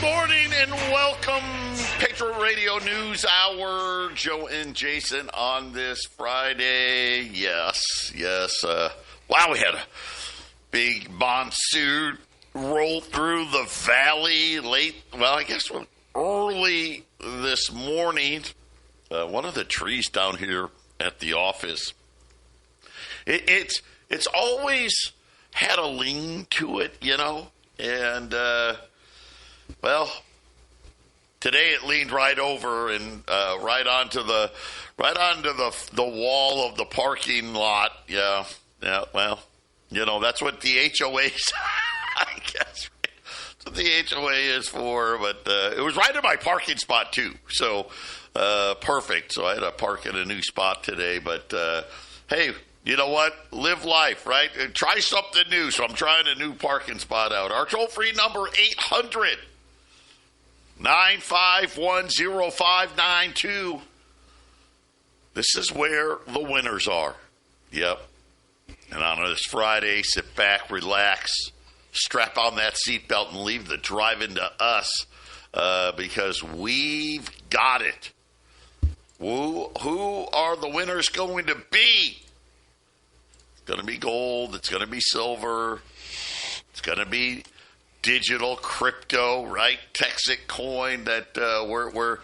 Morning and welcome, Patriot Radio News Hour. Joe and Jason on this Friday. Yes. Wow, we had a big monsoon roll through the valley early this morning. One of the trees down here at the office, it's always had a lean to it, and today it leaned right over and right onto the wall of the parking lot. Yeah. Well, that's what the HOA's, I guess. That's what the HOA is for. But it was right in my parking spot too, so perfect. So I had to park in a new spot today. But hey, you know what? Live life, right? Try something new. So I'm trying a new parking spot out. Our toll-free number 800-951-0592. This is where the winners are. Yep. And on this Friday, sit back, relax, strap on that seatbelt, and leave the driving to us because we've got it. Who are the winners going to be? It's going to be gold. It's going to be silver. It's going to be digital crypto, right? Texit coin that we're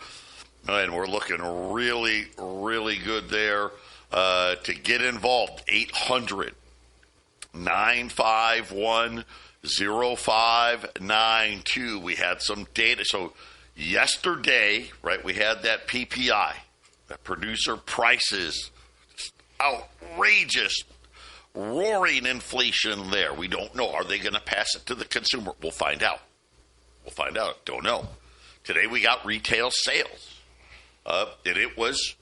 looking really, really good there. To get involved, 800-951-0592. We had some data. So yesterday, right, we had that PPI, that producer prices, outrageous, roaring inflation there. We don't know. Are they going to pass it to the consumer? We'll find out. Don't know. Today we got retail sales. And it was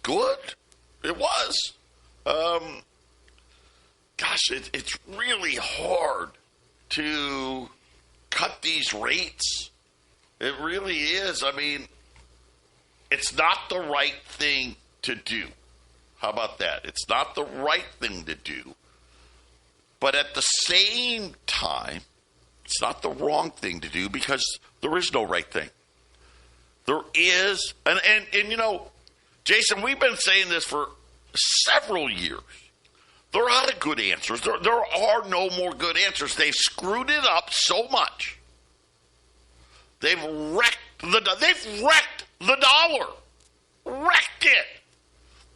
good. It was. It's really hard to cut these rates. It really is. I mean, it's not the right thing to do. How about that? It's not the right thing to do. But at the same time, it's not the wrong thing to do because there is no right thing. There is, and Jason, we've been saying this for several years. There are not good answers. There are no more good answers. They've screwed it up so much. They've wrecked the dollar. Wrecked it.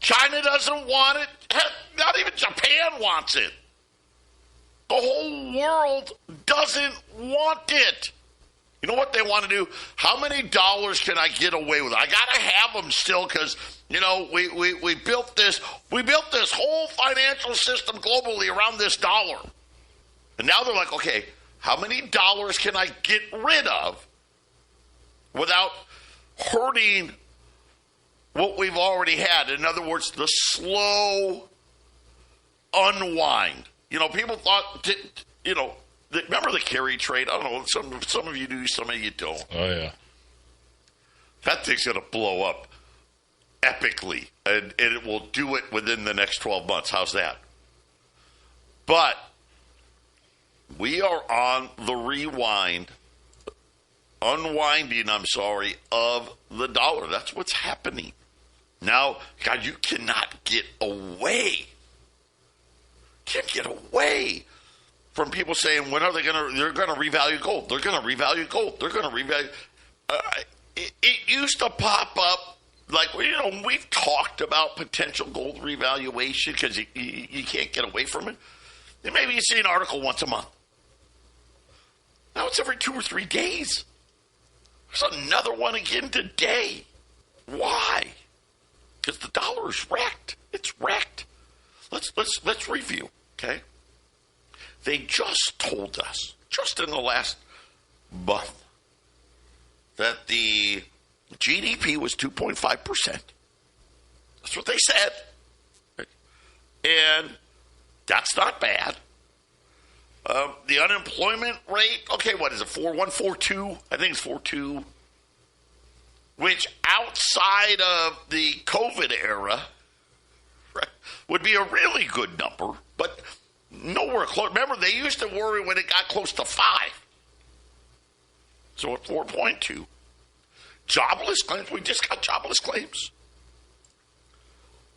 China doesn't want it. Not even Japan wants it. The whole world doesn't want it. You know what they want to do? How many dollars can I get away with? I got to have them still because, we built this whole financial system globally around this dollar. And now they're like, okay, how many dollars can I get rid of without hurting what we've already had? In other words, the slow unwind. People thought, remember the carry trade? I don't know. Some of you do, some of you don't. Oh, yeah. That thing's going to blow up epically, and it will do it within the next 12 months. How's that? But we are on the unwinding, of the dollar. That's what's happening. Now, God, you cannot get away. Can't get away from people saying, when are they're going to revalue gold. They're going to revalue gold. They're going to revalue. It used to pop up, we've talked about potential gold revaluation because you can't get away from it. And maybe you see an article once a month. Now it's every 2 or 3 days. There's another one again today. Why? Because the dollar is wrecked. It's wrecked. Let's review, okay? They just told us, just in the last month, that the GDP was 2.5%. That's what they said. And that's not bad. The unemployment rate, okay, what is it, 4.142? I think it's 4.2. Which outside of the COVID era would be a really good number, but nowhere close. Remember, they used to worry when it got close to 5. So at 4.2. Jobless claims, we just got jobless claims.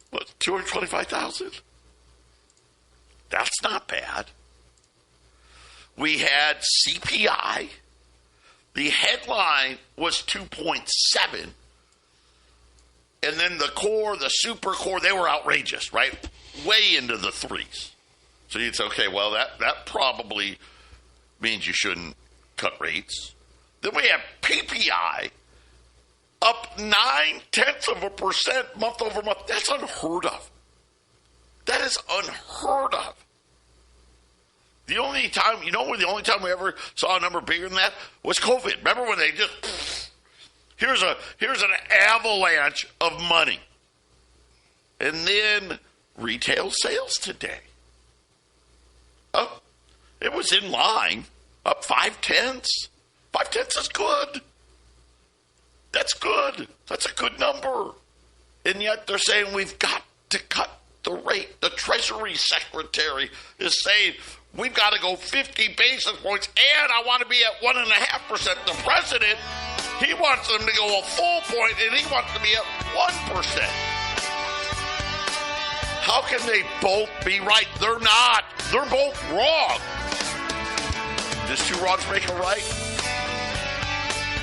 What, 225,000? That's not bad. We had CPI. The headline was 2.7. And then the core, the super core, they were outrageous, right? Way into the threes. So you'd say, okay, well, that probably means you shouldn't cut rates. Then we have PPI up 0.9% month over month. That's unheard of. That is unheard of. The only time we ever saw a number bigger than that was COVID. Remember when they just, here's an avalanche of money. And then retail sales today. Oh, it was in line, up 0.5. 0.5 is good. That's good. That's a good number. And yet they're saying we've got to cut the rate. The Treasury Secretary is saying we've got to go 50 basis points, and I want to be at 1.5%. The president, he wants them to go a full point, and he wants to be at 1%. How can they both be right? They're not. They're both wrong. Does two wrongs make a right?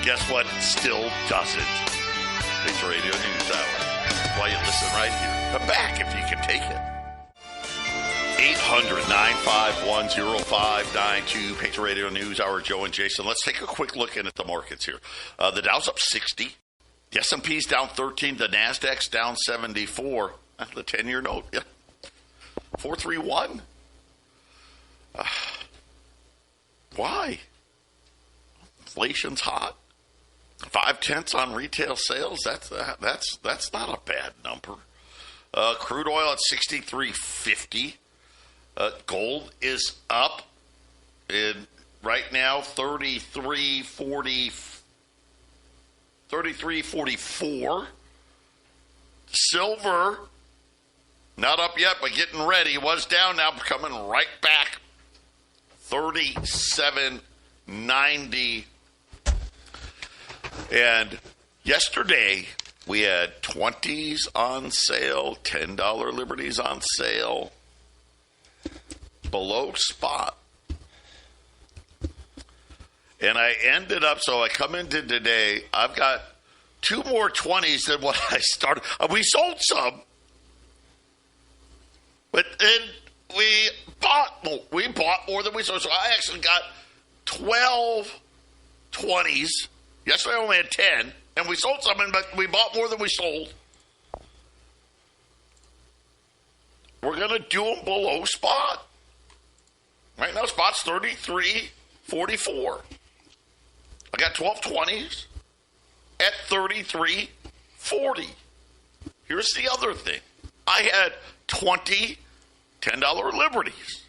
Guess what? Still doesn't. It's Radio News Hour. That's why you listen right here. Come back if you can take it. 800-951-0592. Patriot Radio News Hour, Joe and Jason. Let's take a quick look in at the markets here. The Dow's up 60. The S&P's down 13. The NASDAQ's down 74. The 10-year note, yeah. 431. Why? Inflation's hot. 0.5 on retail sales. That's not a bad number. Crude oil at 63.50. Gold is up in right now 33.44. Silver not up yet, but getting ready. Was down, now coming right back. 37.90. And yesterday we had 20s on sale, $10 Liberties on sale, below spot. And I ended up, so I come into today, I've got 2 more 20s than what I started. We sold some, but then we bought more than we sold. So I actually got 12 20s. Yesterday I only had 10, and we sold some, but we bought more than we sold. We're going to do them below spot. Right now, spot's 33.44. I got 12 20s at 33.40. Here's the other thing. I had 20 $10 Liberties.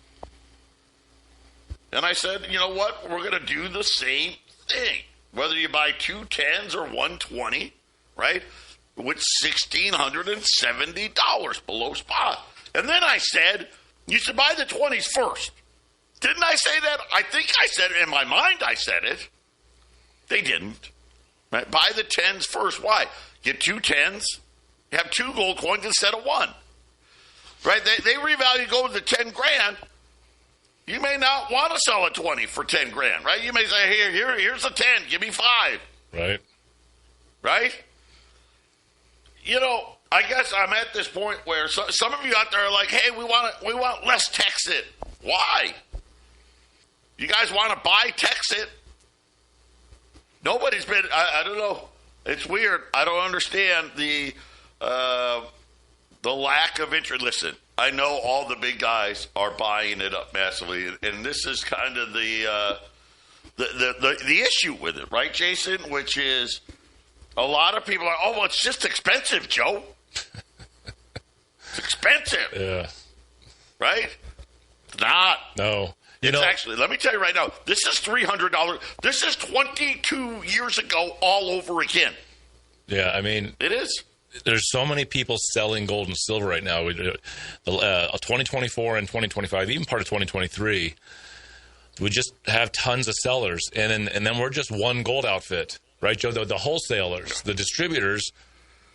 And I said, you know what? We're going to do the same thing. Whether you buy 2 10s or 1 20, right? With $1,670 below spot. And then I said, you should buy the 20s first. Didn't I say that? I think I said it. In my mind, I said it. They didn't. Right? Buy the 10s first. Why? Get 2 10s, have 2 gold coins instead of 1. Right? They revalue gold to 10 grand. You may not want to sell a 20 for 10 grand, right? You may say, here's a 10, give me 5. Right. Right? You know, I guess I'm at this point where some of you out there are like, hey, we want less Texit. Why? You guys want to buy Texit? Nobody's been, I don't know. It's weird. I don't understand the lack of interest. Listen, I know all the big guys are buying it up massively, and this is kind of the issue with it, right, Jason? Which is a lot of people are, oh, well, it's just expensive, Joe. It's expensive. Yeah. Right? It's not. No. It's actually, let me tell you right now, this is $300. This is 22 years ago all over again. Yeah, I mean. It is. There's so many people selling gold and silver right now. 2024 and 2025, even part of 2023, We just have tons of sellers, and then we're just one gold outfit, right, Joe? The wholesalers, the distributors,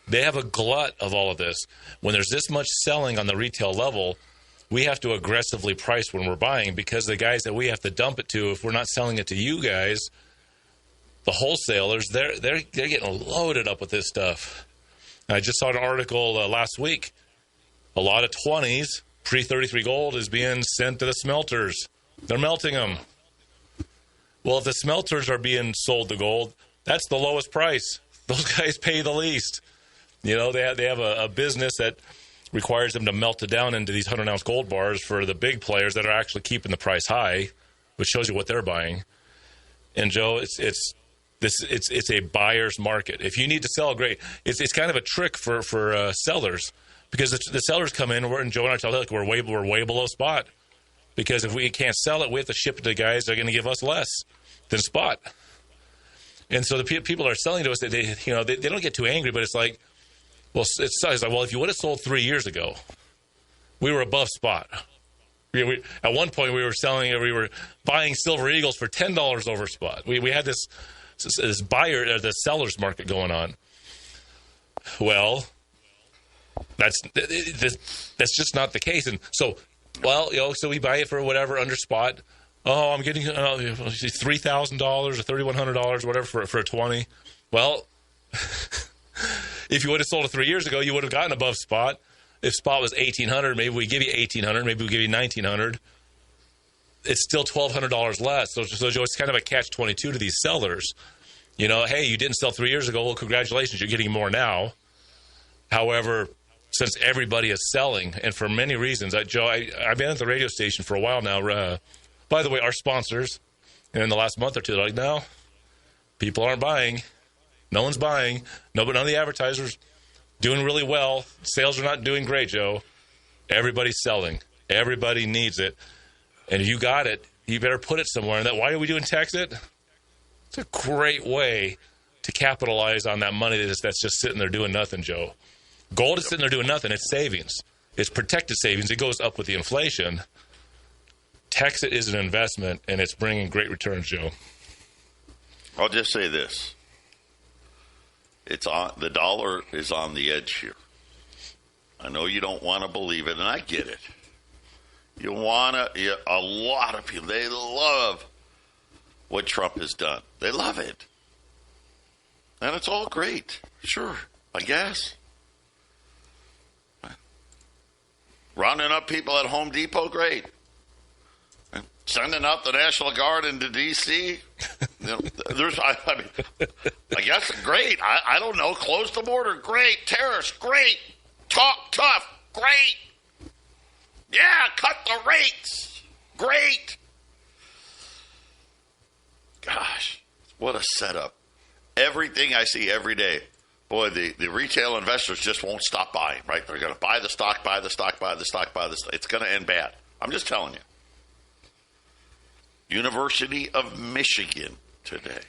they have a glut of all of this. When there's this much selling on the retail level, we have to aggressively price when we're buying, because the guys that we have to dump it to, if we're not selling it to you guys, the wholesalers, they're getting loaded up with this stuff. I just saw an article last week. A lot of 20s, pre-33 gold is being sent to the smelters. They're melting them. Well, if the smelters are being sold the gold, that's the lowest price. Those guys pay the least. They have a business that requires them to melt it down into these 100-ounce gold bars for the big players that are actually keeping the price high, which shows you what they're buying. And Joe, it's a buyer's market. If you need to sell, great. It's kind of a trick for sellers, because the sellers come in, and Joe and I tell them, we're way below spot, because if we can't sell it, we have to ship it to guys that are going to give us less than spot. And so the people are selling to us, they don't get too angry, but it's like, well, it's like, well, if you would have sold 3 years ago, we were above spot. At one point, we were buying Silver Eagles for $10 over spot. We had this buyer, the seller's market going on. Well, that's just not the case. And so, so we buy it for whatever under spot. Oh, I'm getting $3,000 or $3,100, whatever for a 20. Well, if you would have sold it 3 years ago, you would have gotten above spot. If spot was $1,800, maybe we give you $1,800, maybe we give you $1,900. It's still $1,200 less. So Joe, it's kind of a catch-22 to these sellers. Hey, you didn't sell 3 years ago. Well, congratulations, you're getting more now. However, since everybody is selling, and for many reasons, Joe, I've been at the radio station for a while now. By the way, our sponsors, and in the last month or two, they're like, no, people aren't buying. No one's buying. None of the advertisers doing really well. Sales are not doing great, Joe. Everybody's selling. Everybody needs it. And if you got it, you better put it somewhere. And why are we doing tax it? It's a great way to capitalize on that money that's just sitting there doing nothing, Joe. Gold is sitting there doing nothing. It's savings. It's protected savings. It goes up with the inflation. Tax it is an investment, and it's bringing great returns, Joe. I'll just say this. The dollar is on the edge here. I know you don't want to believe it, and I get it. A lot of people, they love what Trump has done. They love it. And it's all great. Sure, I guess. Rounding up people at Home Depot, great. And sending out the National Guard into D.C., I guess great. I don't know. Close the border, great. Terrorists, great. Talk tough, great. Yeah, cut the rates, great. Gosh, what a setup. Everything I see every day. Boy, the retail investors just won't stop buying, right? They're going to buy the stock, buy the stock, buy the stock, buy the stock. It's going to end bad. I'm just telling you. University of Michigan today.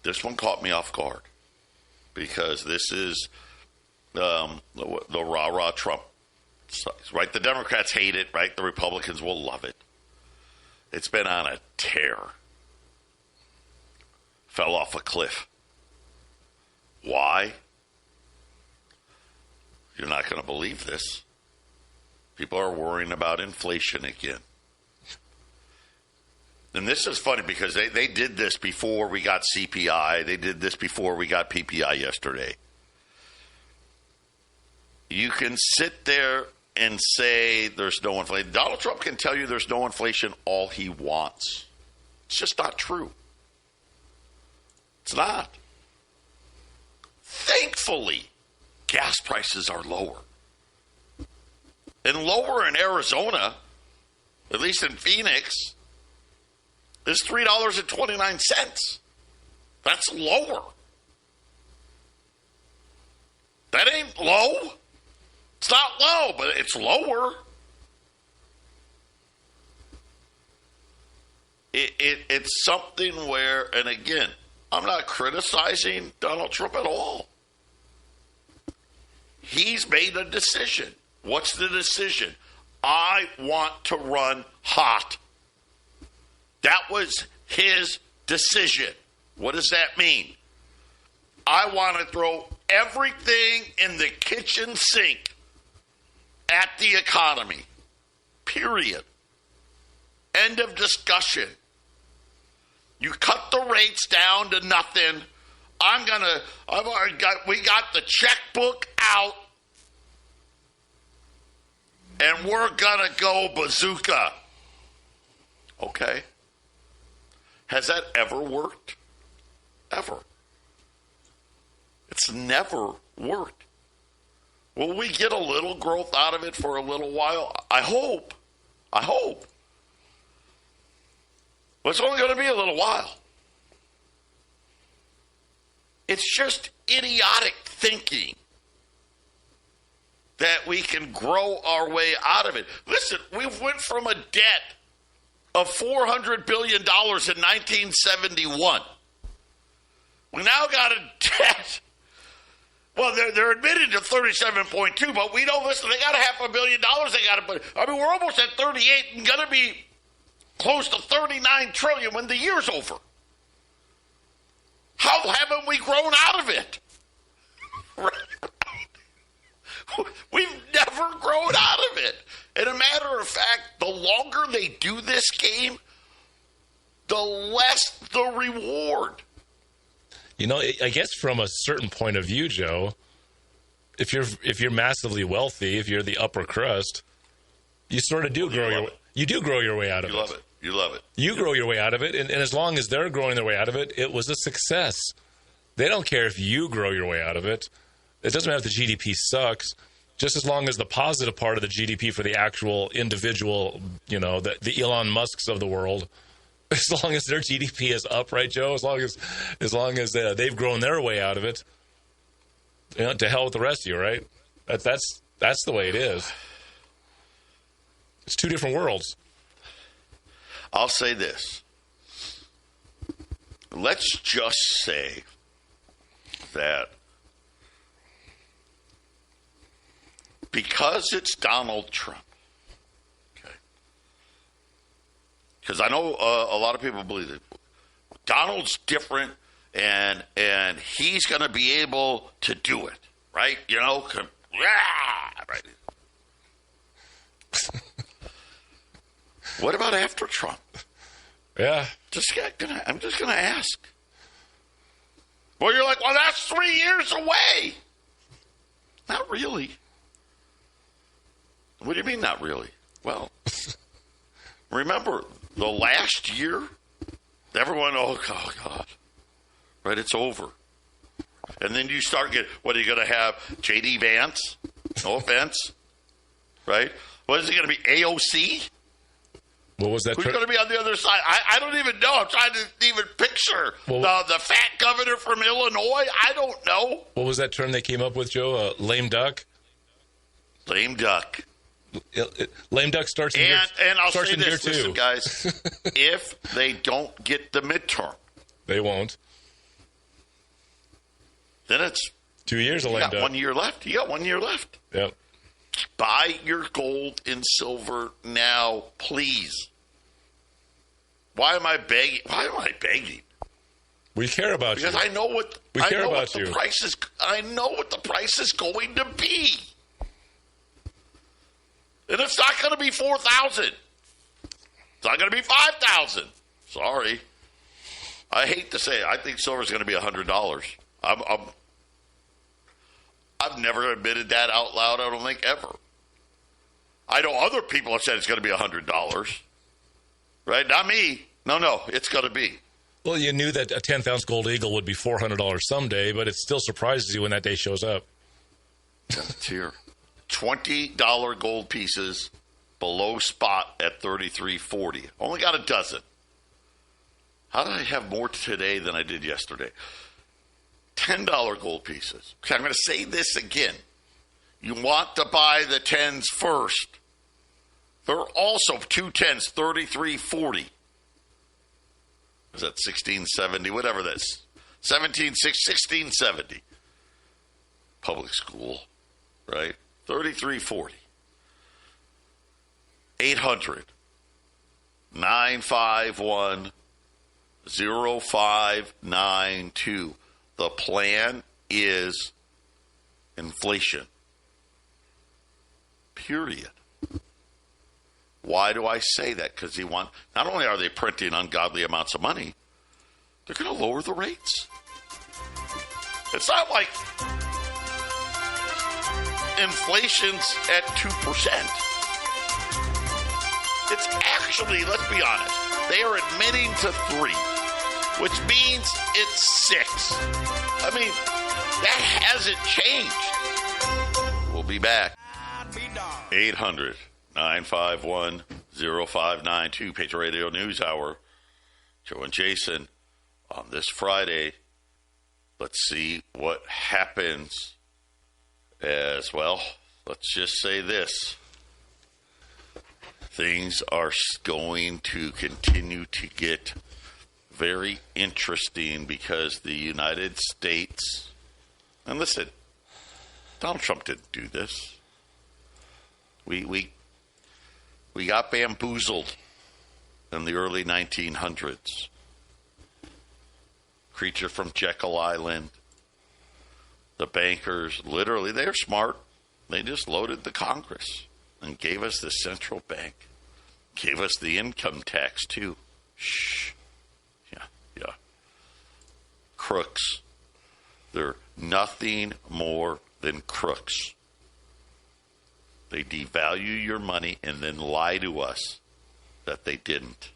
This one caught me off guard because this is the rah-rah Trump. Right? The Democrats hate it, right? The Republicans will love it. It's been on a tear. Fell off a cliff. Why? You're not going to believe this. People are worrying about inflation again. And this is funny because they did this before we got CPI. They did this before we got PPI yesterday. You can sit there and say there's no inflation. Donald Trump can tell you there's no inflation all he wants. It's just not true. It's not. Thankfully, gas prices are lower. And lower in Arizona, at least in Phoenix, is $3.29. That's lower. That ain't low. It's not low, but it's lower. It's something where, and again, I'm not criticizing Donald Trump at all. He's made a decision. What's the decision? I want to run hot. That was his decision. What does that mean? I want to throw everything in the kitchen sink at the economy. Period. End of discussion. You cut the rates down to nothing. We got the checkbook out, and we're gonna go bazooka. Okay. Has that ever worked? Ever. It's never worked. Will we get a little growth out of it for a little while? I hope. But it's only going to be a little while. It's just idiotic thinking that we can grow our way out of it. Listen, we went from a debt of $400 billion in 1971. We now got a debt. Well, they're admitted to 37.2, but we don't listen. They got $500 million. They got to put. I mean, we're almost at 38 and going to be close to 39 trillion when the year's over. How haven't we grown out of it? We've never grown out of it. And a matter of fact, the longer they do this game, the less the reward. You know, I guess from a certain point of view, Joe, if you're massively wealthy, if you're the upper crust, you sort of do grow your way out of it. You love it. You grow your way out of it, and as long as they're growing their way out of it, it was a success. They don't care if you grow your way out of it. It doesn't matter if the GDP sucks, just as long as the positive part of the GDP for the actual individual, you know, the Elon Musks of the world, as long as their GDP is up, right, Joe? As long as they've grown their way out of it, you know, to hell with the rest of you, right? That's the way it is. It's two different worlds. I'll say this. Let's just say that because it's Donald Trump, okay, because I know a lot of people believe that Donald's different and he's going to be able to do it, right? You know, right. What about after Trump? Yeah. I'm just gonna ask. Well, you're like, well, that's 3 years away. Not really. What do you mean, not really? Well, remember the last year, everyone, oh God, right? It's over. And then you start getting, what are you going to have? J.D. Vance? No offense, right? What is it going to be? AOC? What was that? Who's going to be on the other side? I don't even know. I'm trying to even picture the fat governor from Illinois. I don't know. What was that term they came up with, Joe? Lame duck? Lame duck. Lame duck starts in year two. And I'll say this, listen, guys. If they don't get the midterm. They won't. Then it's 2 years of lame duck. You got 1 year left. You got 1 year left. Yep. Buy your gold and silver now, please. Why am I begging? We care about you. Because I know what the price is. I know what the price is going to be, and it's not going to be 4,000. It's not going to be 5,000. Sorry, I hate to say it. I think silver is going to be $100. I've never admitted that out loud. I don't think ever. I know other people have said it's going to be $100. Right? Not me. No, it's going to be. Well, you knew that a 10th ounce gold eagle would be $400 someday, but it still surprises you when that day shows up. Yeah, it's here. $20 gold pieces below spot at $33.40. Only got a dozen. How did I have more today than I did yesterday? $10 gold pieces. Okay, I'm going to say this again. You want to buy the 10s first. There are also 2 10s, $33.40. Is that 1670? Whatever that's. 1670. Public school, right? $33.40. 800. 951-0592. The plan is inflation. Period. Why do I say that? Because not only are they printing ungodly amounts of money, they're going to lower the rates. It's not like inflation's at 2%. It's actually, let's be honest, they are admitting to 3, which means it's 6. I mean, that hasn't changed. We'll be back. 800-951-0592, Patriot Radio News Hour. Joe and Jason on this Friday. Let's see what happens as well. Let's just say this. Things are going to continue to get very interesting because the United States, and listen, Donald Trump didn't do this. We got bamboozled in the early 1900s. Creature from Jekyll Island. The bankers, literally, they're smart. They just loaded the Congress and gave us the central bank. Gave us the income tax, too. Shh. Yeah. Crooks. They're nothing more than crooks. They devalue your money and then lie to us that they didn't.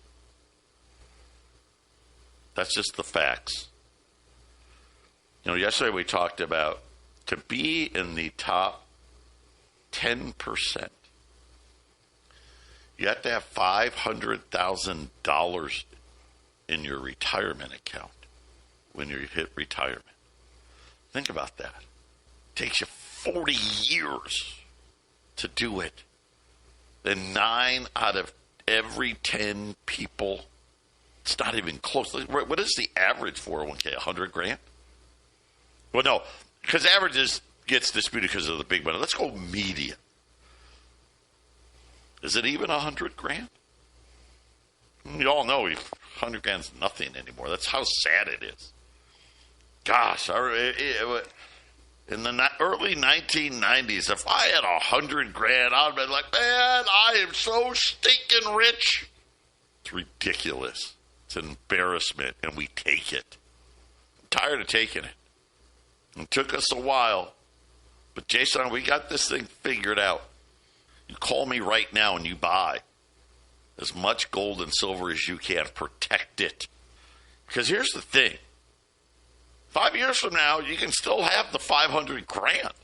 That's just the facts. Yesterday we talked about to be in the top 10%, you have to have $500,000 in your retirement account when you hit retirement. Think about that. It takes you 40 years to do it. Then 9 out of every 10 people, it's not even close. What is the average 401k? 100 grand? Well, no, because averages gets disputed because of the big money. Let's go median. Is it even 100 grand? You all know 100 grand is nothing anymore. That's how sad it is. Gosh, in the early 1990s, if I had 100 grand, I'd have been like, man, I am so stinking rich. It's ridiculous. It's an embarrassment, and we take it. I'm tired of taking it. It took us a while, but Jason, we got this thing figured out. You call me right now and you buy as much gold and silver as you can. Protect it. Because here's the thing. 5 years from now, you can still have the 500 grand.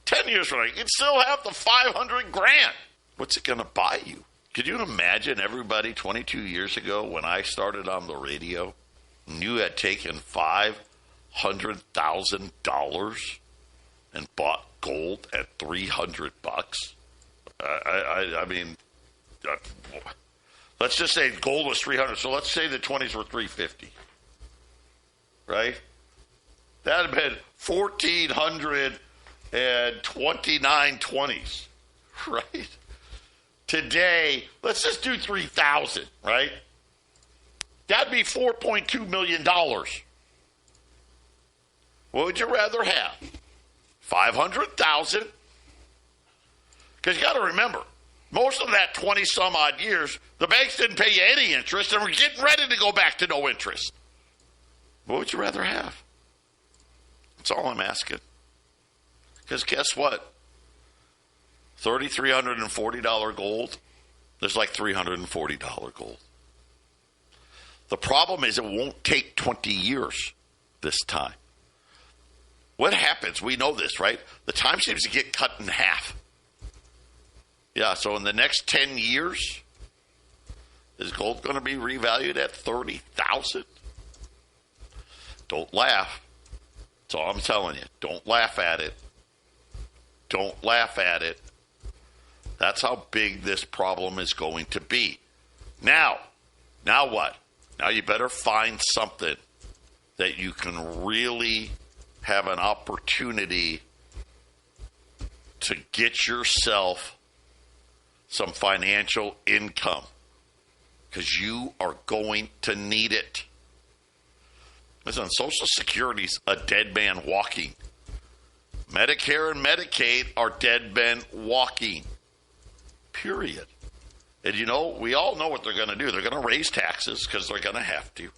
10 years from now, you can still have the 500 grand. What's it going to buy you? Could you imagine everybody 22 years ago when I started on the radio and you had taken $500,000 and bought gold at $300? I mean, let's just say gold was 300. So let's say the 20s were 350, right? That would have been 1,429 20s, right? Today, let's just do 3,000, right? That'd be $4.2 million. What would you rather have? 500,000? Because you got to remember, most of that 20-some-odd years, the banks didn't pay you any interest, and we're getting ready to go back to no interest. What would you rather have? That's all I'm asking. Because guess what? $3,340 gold, there's like $340 gold. The problem is it won't take 20 years this time. What happens? We know this, right? The time seems to get cut in half. Yeah, so in the next 10 years, is gold going to be revalued at $30,000? Don't laugh. That's all I'm telling you. Don't laugh at it. Don't laugh at it. That's how big this problem is going to be. Now what? Now you better find something that you can really have an opportunity to get yourself some financial income. because you are going to need it. Listen, Social Security's a dead man walking. Medicare and Medicaid are dead men walking. Period. And we all know what they're going to do. They're going to raise taxes because they're going to have to.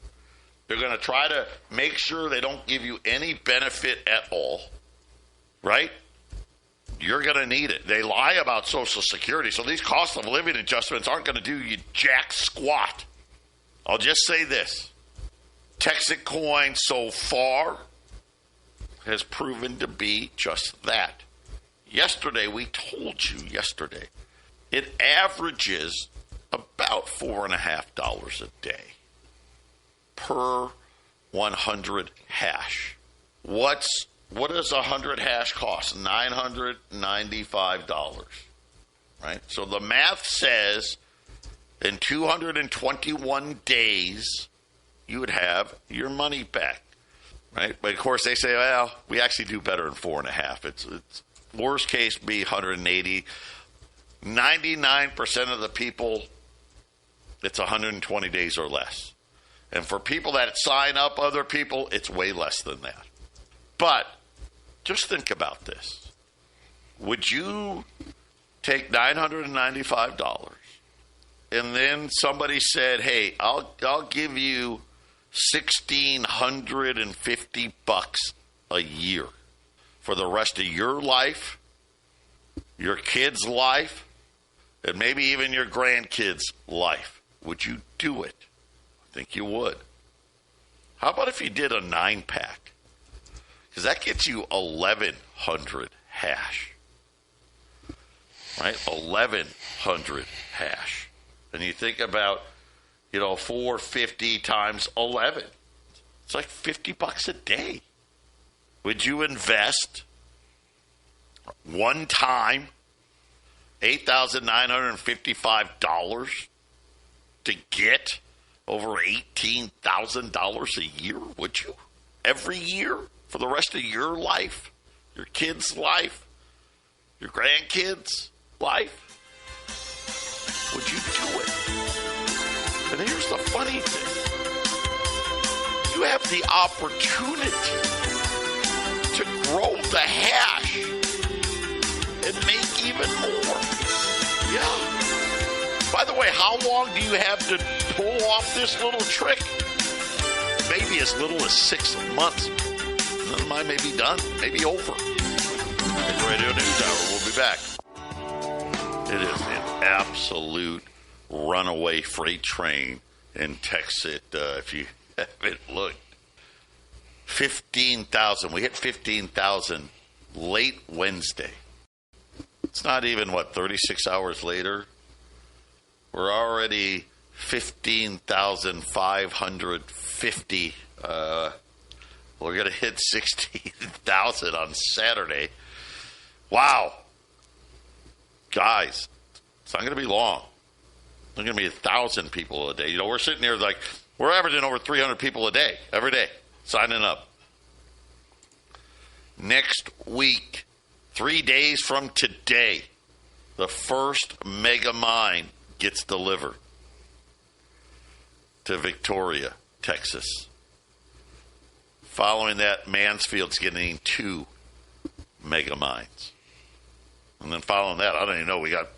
They're going to try to make sure they don't give you any benefit at all. Right? You're going to need it. They lie about Social Security, so these cost of living adjustments aren't going to do you jack squat. I'll just say this. Texas coin so far has proven to be just that. Yesterday, we told you yesterday, it averages about $4.50 a day per 100 hash. What does 100 hash cost? $995, right? So the math says in 221 days, you would have your money back, right? But of course they say, well, we actually do better than 4.5. It's worst case be 180. 99% of the people, it's 120 days or less. And for people that sign up other people, it's way less than that. But just think about this. Would you take $995 and then somebody said, hey, I'll give you $1,650 a year for the rest of your life, your kid's life, and maybe even your grandkids' life? Would you do it? I think you would. How about if you did a 9-pack? Because that gets you 1,100 hash. Right? 1,100 hash. And you think about, 450 times 11. It's like $50 a day. Would you invest one time $8,955 to get over $18,000 a year? Would you? Every year for the rest of your life, your kids' life, your grandkids' life? Would you do it? And here's the funny thing. You have the opportunity to grow the hash and make even more. Yeah. By the way, how long do you have to pull off this little trick? Maybe as little as 6 months. Then mine may be done, maybe over. It's Radio News Hour. We'll be back. It is an absolute runaway freight train in Texas. If you haven't looked, 15,000. We hit 15,000 late Wednesday. It's not even, 36 hours later? We're already 15,550. We're going to hit 16,000 on Saturday. Wow. Guys, it's not going to be long. There's going to be 1,000 people a day. We're sitting here we're averaging over 300 people a day, every day, signing up. Next week, 3 days from today, the first mega mine gets delivered to Victoria, Texas. Following that, Mansfield's getting 2 mega mines. And then following that, I don't even know, we got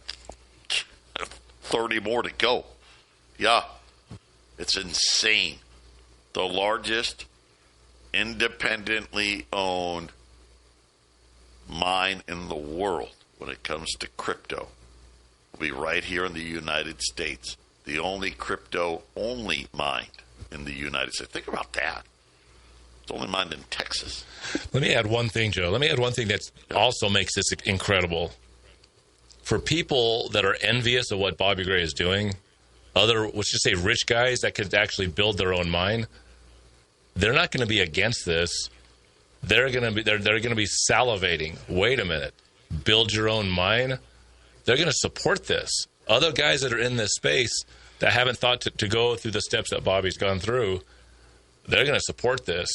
30 more to go. Yeah, it's insane. The largest independently owned mine in the world when it comes to crypto will be right here in the United States. The only crypto-only mine in the United States. Think about that. It's only mined in Texas. Let me add one thing, Joe. Let me add one thing that also makes this incredible. For people that are envious of what Bobby Gray is doing, let's just say rich guys that could actually build their own mine, they're not going to be against this. They're going to be salivating. Wait a minute. Build your own mine? They're going to support this. Other guys that are in this space that haven't thought to go through the steps that Bobby's gone through, they're going to support this.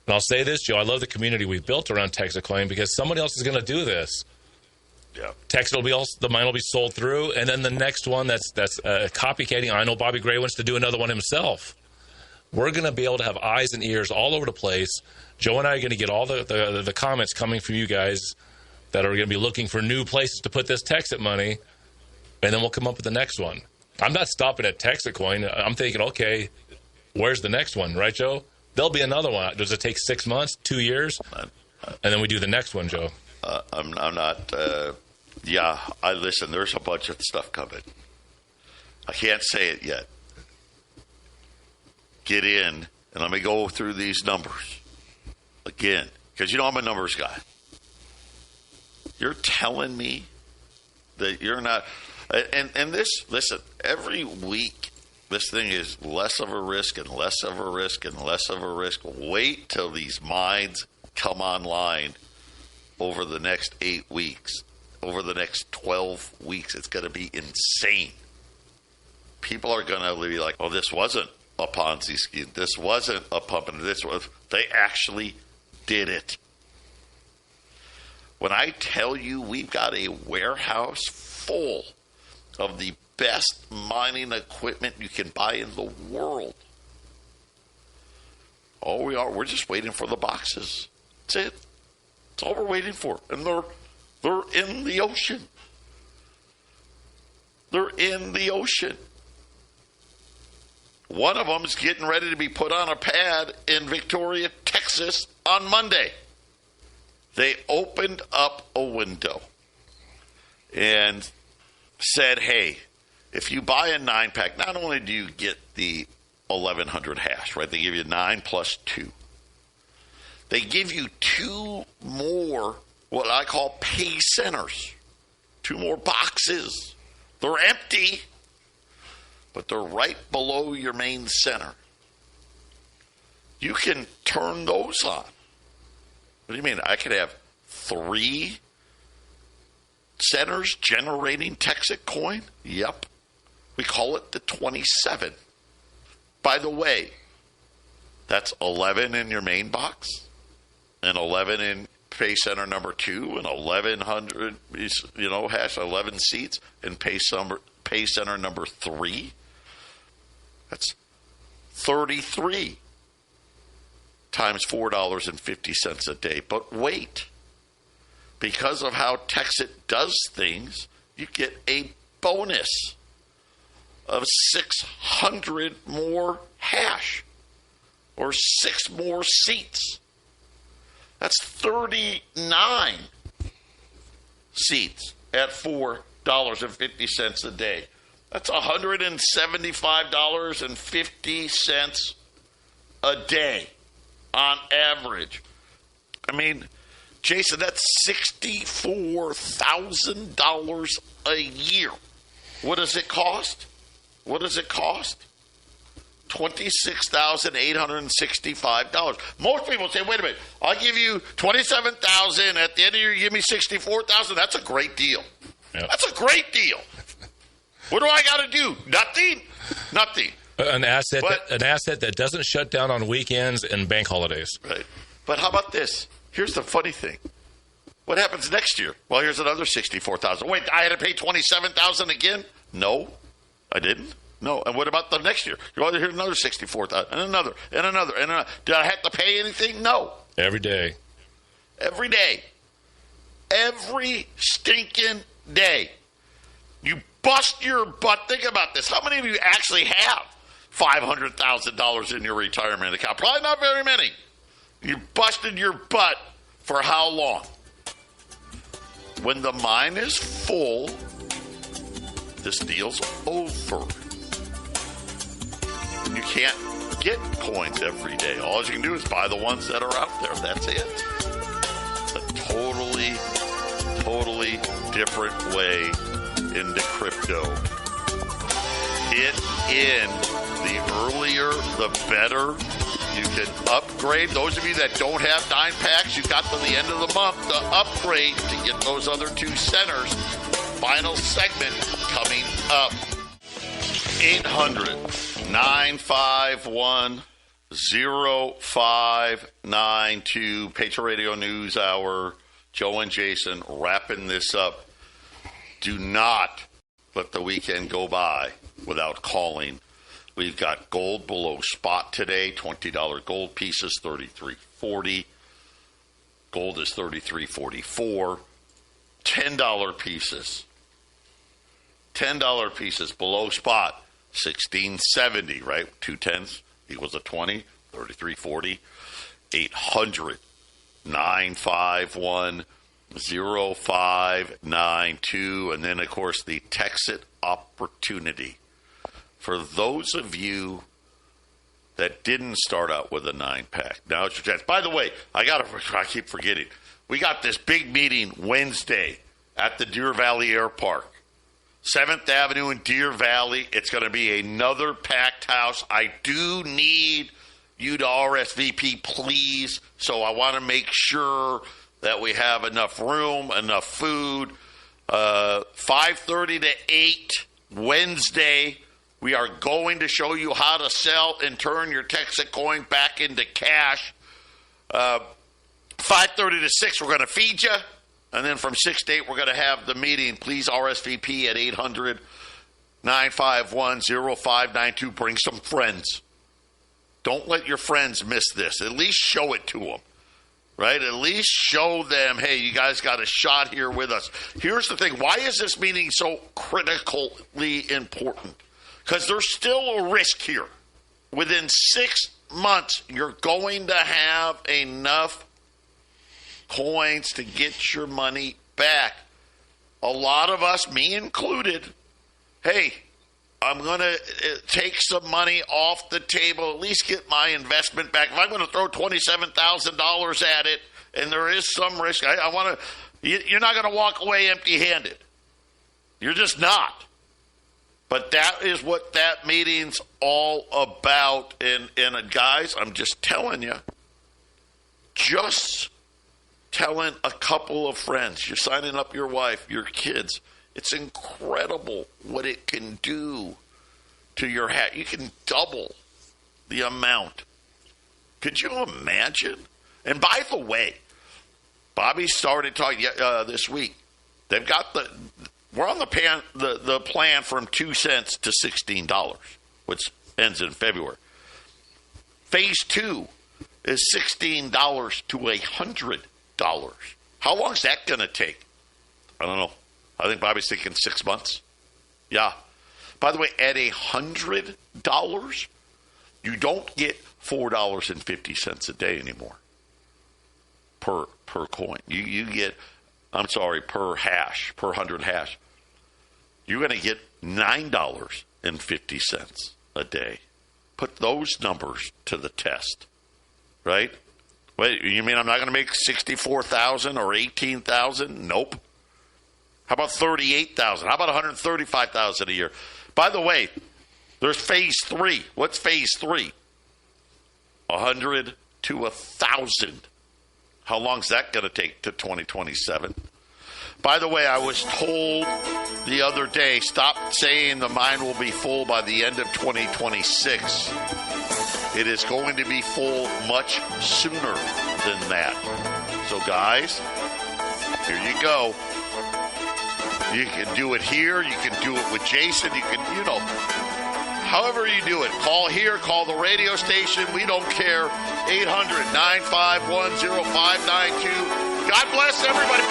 And I'll say this, Joe, I love the community we've built around Texas Coin because somebody else is going to do this. Yeah. Texas the mine will be sold through, and then the next one that's copycatting. I know Bobby Gray wants to do another one himself. We're going to be able to have eyes and ears all over the place. Joe and I are going to get all the comments coming from you guys that are going to be looking for new places to put this Texas money, and then we'll come up with the next one. I'm not stopping at Texas Coin. I'm thinking, okay, where's the next one, right, Joe? There'll be another one. Does it take 6 months, 2 years? And then we do the next one, Joe. I'm not. I listen. There's a bunch of stuff coming. I can't say it yet. Get in and let me go through these numbers again, because I'm a numbers guy. You're telling me that you're not, and this. Listen, every week this thing is less of a risk and less of a risk and less of a risk. Wait till these mines come online over the next 8 weeks, over the next 12 weeks. It's going to be insane. People are going to be like, oh, this wasn't a Ponzi scheme. This wasn't a pump. And they actually did it. When I tell you we've got a warehouse full of the best mining equipment you can buy in the world. All we are, we're just waiting for the boxes. That's it. That's all we're waiting for. And they're in the ocean. They're in the ocean. One of them is getting ready to be put on a pad in Victoria, Texas on Monday. They opened up a window and said, hey, if you buy a 9-pack, not only do you get the 1100 hash, right? They give you 9 plus 2. They give you 2 more, what I call pay centers. 2 more boxes. They're empty, but they're right below your main center. You can turn those on. What do you mean? I could have 3 centers generating Texas coin? Yep. We call it the 27. By the way, that's 11 in your main box, and 11 in pay center number 2, and 1100, hash 11 seats in pay center number 3. That's 33 times $4.50 a day. But wait, because of how Texas does things, you get a bonus of 600 more hash or 6 more seats. That's 39 seats at $4.50 a day. That's $175.50 a day on average. I mean, Jason, that's $64,000 a year. What does it cost? $26,865. Most people say, wait a minute, I'll give you $27,000. At the end of the year, you give me $64,000. That's a great deal. Yep. That's a great deal. What do I got to do? Nothing. An asset that doesn't shut down on weekends and bank holidays. Right. But how about this? Here's the funny thing. What happens next year? Well, here's another $64,000. Wait, I had to pay $27,000 again? No, I didn't. No. And what about the next year? Here's another $64,000 and another. Did I have to pay anything? No. Every day. Every stinking day. You bust your butt. Think about this. How many of you actually have $500,000 in your retirement account? Probably not very many. You busted your butt for how long? When the mine is full, this deal's over. You can't get coins every day. All you can do is buy the ones that are out there. That's it. It's a totally different way into crypto. Get in. The earlier, the better. You can upgrade. Those of you that don't have 9 packs, you've got to the end of the month to upgrade to get those other 2 centers. Final segment coming up. 800-951-0592. Patriot Radio News Hour. Joe and Jason wrapping this up. do not let the weekend go by without calling. We've got gold below spot today, $20 gold pieces, $33.40. Gold is $33.44. $10 pieces. $10 pieces below spot, $16.70, right? 2 tenths equals a 20, $33.40. 800-951-0592. And then, of course, the Texit opportunity. For those of you that didn't start out with a 9-pack, now it's your chance. By the way, I keep forgetting. We got this big meeting Wednesday at the Deer Valley Air Park. 7th Avenue in Deer Valley. It's going to be another packed house. I do need you to RSVP, please. So I want to make sure that we have enough room, enough food. 5:30 to 8 Wednesday. We are going to show you how to sell and turn your Texas coin back into cash. 5:30 to 6, we're going to feed you. And then from 6 to 8, we're going to have the meeting. Please RSVP at 800-951-0592. Bring some friends. Don't let your friends miss this. At least show it to them, right? At least show them, hey, you guys got a shot here with us. Here's the thing. Why is this meeting so critically important? Because there's still a risk here. Within 6 months, you're going to have enough coins to get your money back. A lot of us, me included, hey, I'm going to take some money off the table, at least get my investment back. If I'm going to throw $27,000 at it, and there is some risk, I want to. You're not going to walk away empty-handed. You're just not. But that is what that meeting's all about. And guys, I'm just telling you, just telling a couple of friends, you're signing up your wife, your kids. It's incredible what it can do to your hat. You can double the amount. Could you imagine? And by the way, Bobby started talking this week. They've got we're on the plan from 2 cents to $16, which ends in February. Phase 2 is $16 to $100. How long is that going to take? I don't know. I think Bobby's thinking 6 months. Yeah. By the way, at $100, you don't get $4.50 a day anymore per coin. You get, per hash, per 100 hash. You're going to get $9.50 a day. Put those numbers to the test, right? Wait, you mean I'm not going to make $64,000 or $18,000? Nope. How about $38,000? How about $135,000 a year? By the way, there's phase 3. What's phase 3? 100 to 1,000. How long is that going to take to 2027? By the way, I was told the other day, stop saying the mine will be full by the end of 2026. It is going to be full much sooner than that. So, guys, here you go. You can do it here. You can do it with Jason. You can, however you do it. Call here. Call the radio station. We don't care. 800-951-0592. God bless everybody.